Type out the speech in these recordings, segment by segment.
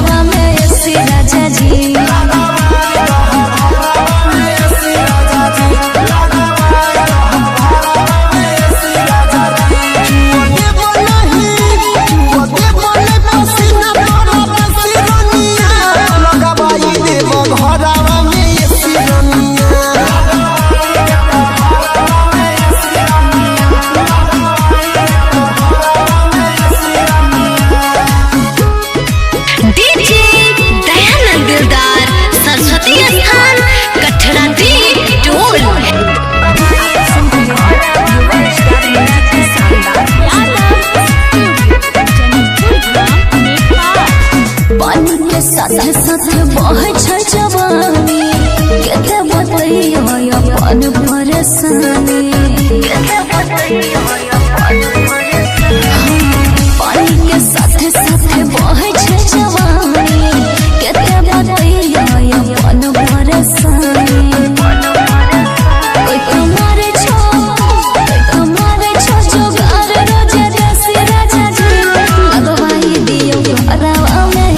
घरवा में ऐसी राजा जी। साथे साथे बहे छै जवानी केते बतैयो अपन परेशानी केते बतैयो अपन परेशानी पानी के साथे साथे बहे छै जवानी केते बतैयो अपन परेशानी कोई तुम्हारे छो जोगार रोजे देसी राजा जी लगवाई दियो घरवा में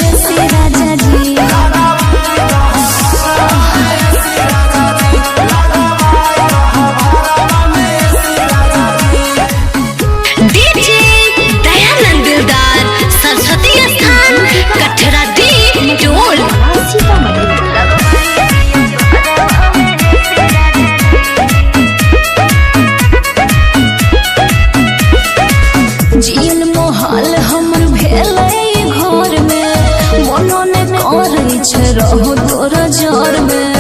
जियल मोहाल हमर भेलै घर में मनो ने करे छै रहो तोरा जर में।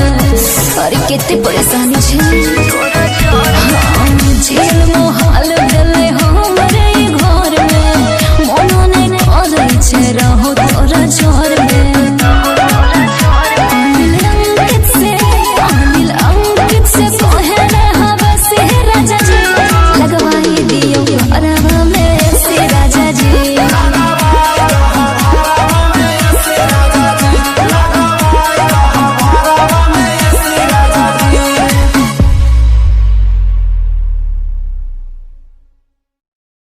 अरे केते परेशानी छै।